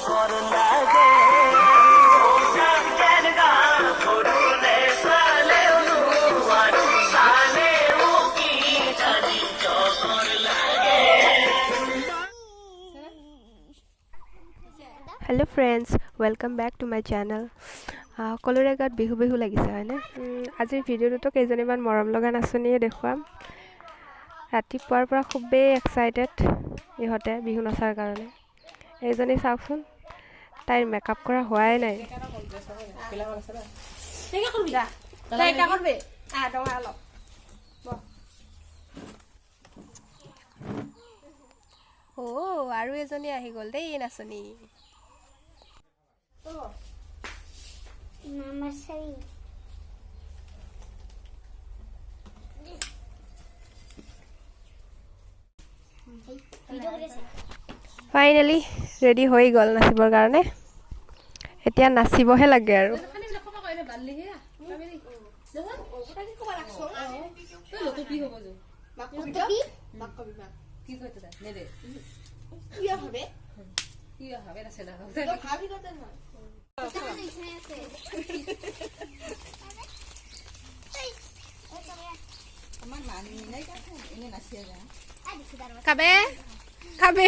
Hello friends, welcome back to my channel. সকলোৰে গাত বিহু বিহু লাগিছে হয়নে? আজিৰ ভিডিঅ'টো কেইজনীমান মৰম লগা নাচনীয়ে দেখুৱাম। ৰাতিপুৱাৰ পৰা খুবেই এক্সাইটেড ইহঁতে বিহু নাচাৰ কাৰণে। এইজনী চাওকচোন, তাইৰ মেকআপ কৰা হোৱাই নাই। আৰু এজনী আহি গ'ল দেই নাচনী। ফাইনেলি ৰেডি হৈ গ'ল নাচিবৰ কাৰণে। এতিয়া নাচিবহে লাগে আৰু। খাবে খাবে